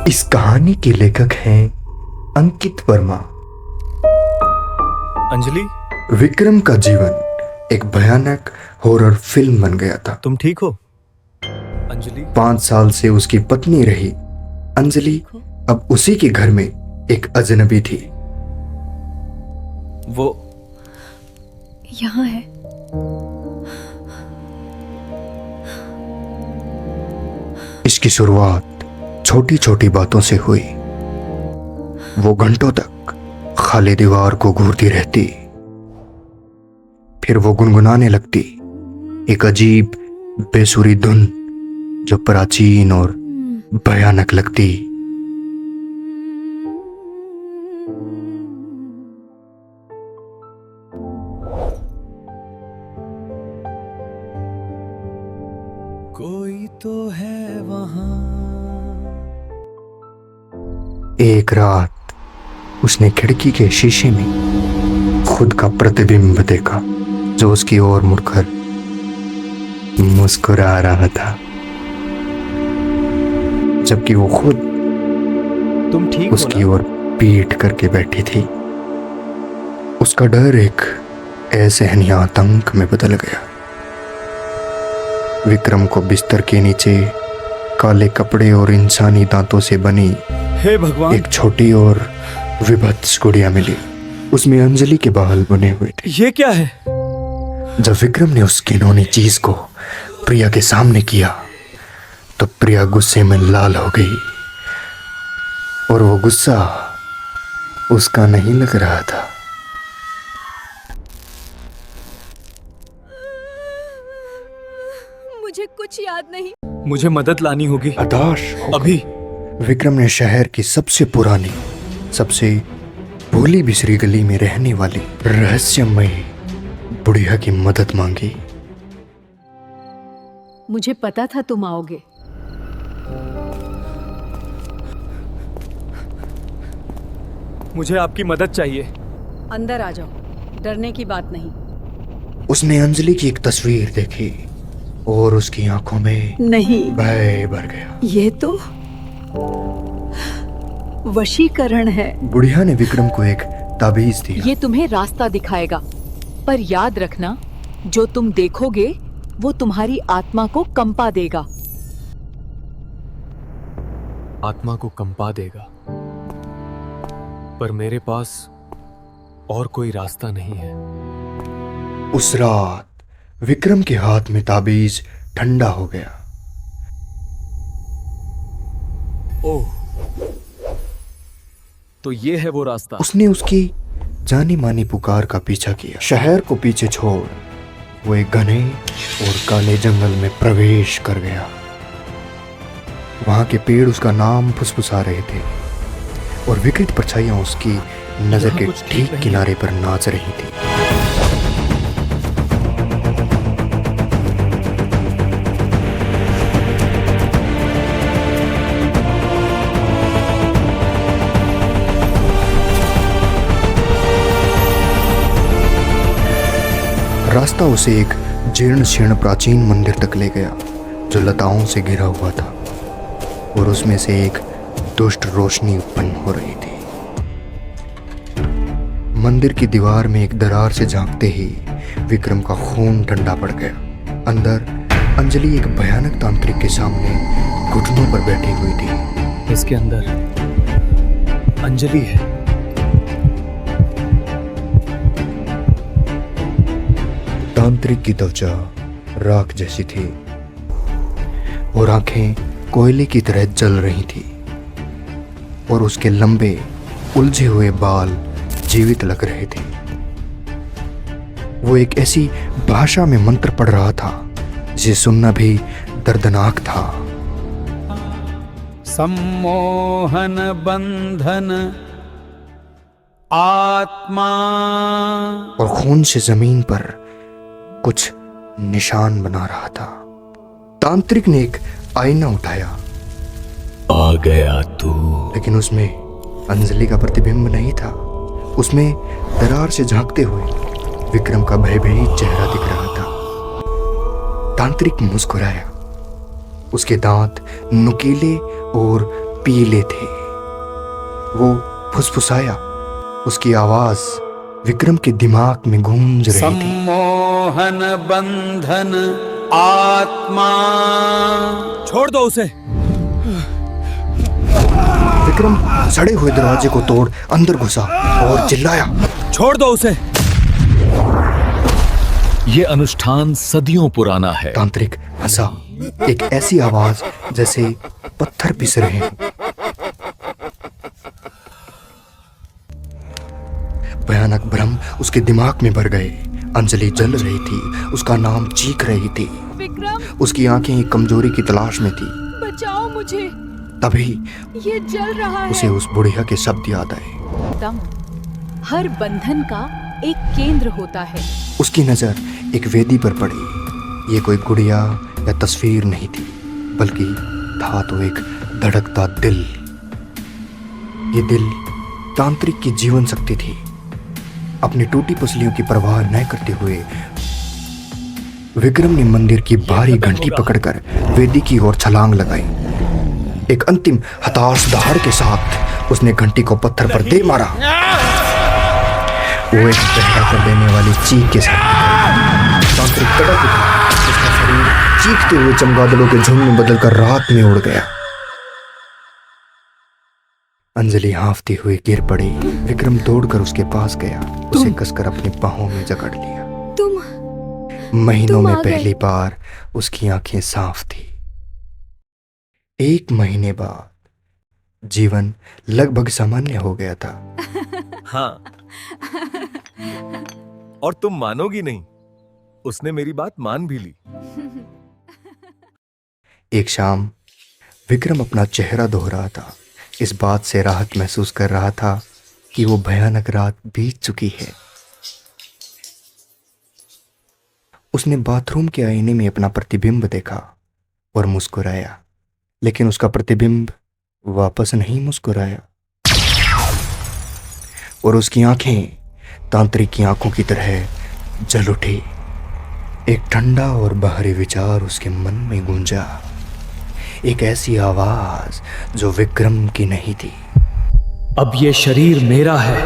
इस कहानी के लेखक हैं अंकित वर्मा। अंजलि, विक्रम का जीवन एक भयानक हॉरर फिल्म बन गया था। तुम ठीक हो? अंजलि, 5 साल से उसकी पत्नी रही अंजलि अब उसी के घर में एक अजनबी थी। वो यहाँ है। इसकी शुरुआत छोटी छोटी बातों से हुई। वो घंटों तक खाली दीवार को घूरती रहती, फिर वो गुनगुनाने लगती एक अजीब बेसुरी धुन जो प्राचीन और भयानक लगती। कोई तो है वहां। एक रात उसने खिड़की के शीशे में खुद का प्रतिबिंब देखा जो उसकी ओर मुड़कर मुस्कुरा रहा था, जबकि वो खुद तुम ठीक हो उसकी ना? ओर पीठ करके बैठी थी। उसका डर एक असहनीय आतंक में बदल गया। विक्रम को बिस्तर के नीचे काले कपड़े और इंसानी दांतों से बनी हे भगवान, एक छोटी और विभत्स गुड़िया मिली। उसमें अंजलि के बाल बुने हुए थे। ये क्या है? जब विक्रम ने उस घिनौनी चीज को प्रिया के सामने किया तो प्रिया गुस्से में लाल हो गई, और वो गुस्सा उसका नहीं लग रहा था। मुझे कुछ याद नहीं। मुझे मदद लानी होगी हताश होकर अभी। विक्रम ने शहर की सबसे पुरानी, सबसे भूली बिसरी गली में रहने वाली रहस्यमयी बुढ़िया की मदद मांगी। मुझे पता था तुम आओगे। मुझे आपकी मदद चाहिए। अंदर आ जाओ, डरने की बात नहीं। उसने अंजलि की एक तस्वीर देखी और उसकी आंखों में नहीं, भय भर गया। ये तो वशीकरण है। बुढ़िया ने विक्रम को एक ताबीज दिया। ये तुम्हें रास्ता दिखाएगा, पर याद रखना जो तुम देखोगे वो तुम्हारी आत्मा को कंपा देगा। आत्मा को कंपा देगा, पर मेरे पास और कोई रास्ता नहीं है। उस रात विक्रम के हाथ में ताबीज ठंडा हो गया। ओह, तो ये है वो रास्ता। उसने उसकी जानी मानी पुकार का पीछा किया। शहर को पीछे छोड़ वो एक घने और काले जंगल में प्रवेश कर गया। वहां के पेड़ उसका नाम फुसफुसा रहे थे और विकृत परछाइयां उसकी नजर यहाँ के कुछ ठीक ठीक नहीं। किनारे पर नाच रही थी। रास्ता उसे एक जीर्ण शीर्ण प्राचीन मंदिर तक ले गया जो लताओं से घिरा हुआ था, और उसमें से एक दुष्ट रोशनी उत्पन्न हो रही थी। मंदिर की दीवार में एक दरार से झांकते ही विक्रम का खून ठंडा पड़ गया। अंदर अंजलि एक भयानक तांत्रिक के सामने घुटनों पर बैठी हुई थी। इसके अंदर अंजलि है। तांत्रिक की त्वचा राख जैसी थी और आंखें कोयले की तरह जल रही थी, और उसके लंबे उलझे हुए बाल जीवित लग रहे थे। वो एक ऐसी भाषा में मंत्र पढ़ रहा था जिसे सुनना भी दर्दनाक था। सम्मोहन बंधन आत्मा। और खून से जमीन पर कुछ निशान बना रहा था। तांत्रिक ने एक आईना उठाया, आ गया तू। लेकिन उसमें अंजलि का प्रतिबिंब नहीं था। उसमें दरार से झांकते हुए विक्रम का भयभीत चेहरा दिख रहा था। तांत्रिक मुस्कुराया। उसके दांत नुकीले और पीले थे। वो फुसफुसाया। उसकी आवाज विक्रम के दिमाग में गूंज रही थी। सम्मोहन बंधन आत्मा। छोड़ दो उसे। विक्रम सड़े हुए दरवाजे को तोड़ अंदर घुसा और चिल्लाया, छोड़ दो उसे। ये अनुष्ठान सदियों पुराना है। तांत्रिक हंसा। एक ऐसी आवाज जैसे पत्थर पिस रहे हैं। भयानक भ्रम उसके दिमाग में भर गए। अंजलि जल रही थी, उसका नाम चीख रही थी। विक्रम, उसकी आंखें एक कमजोरी की तलाश में थी। बचाओ मुझे, तभी ये जल रहा उसे है। उस बुढ़िया के शब्द याद आए। दम, हर बंधन का एक केंद्र होता है। उसकी नजर एक वेदी पर पड़ी। ये कोई गुड़िया या तस्वीर नहीं थी, बल्कि था तो एक धड़कता दिल। ये दिल तांत्रिक की जीवन शक्ति थी। अपनी टूटी पसलियों की परवाह न करते हुए विक्रम ने मंदिर की भारी घंटी पकड़कर वेदी की ओर छलांग लगाई। एक अंतिम हताश दहाड़ के साथ उसने घंटी को पत्थर पर दे मारा। वो एक बहरा कर देने वाली चीख के साथ तांत्रिक तड़प उठा। उसका शरीर चीखते हुए चमगादड़ों के झुंड में बदलकर रात में उड़ गया। अंजलि हांफती हुई गिर पड़ी। विक्रम दौड़कर उसके पास गया, उसे कसकर अपनी बाहों में जकड़ लिया। महीनों में पहली बार उसकी आंखें साफ थी। 1 महीने बाद जीवन लगभग सामान्य हो गया था। हाँ। और तुम मानोगी नहीं, उसने मेरी बात मान भी ली। एक शाम विक्रम अपना चेहरा धो रहा था। इस बात से राहत महसूस कर रहा था कि वो भयानक रात बीत चुकी है। उसने बाथरूम के आईने में अपना प्रतिबिंब देखा और मुस्कुराया, लेकिन उसका प्रतिबिंब वापस नहीं मुस्कुराया और उसकी आंखें तांत्रिक की आंखों की तरह जल उठी। एक ठंडा और बाहरी विचार उसके मन में गूंजा। एक ऐसी आवाज जो विक्रम की नहीं थी। अब ये शरीर मेरा है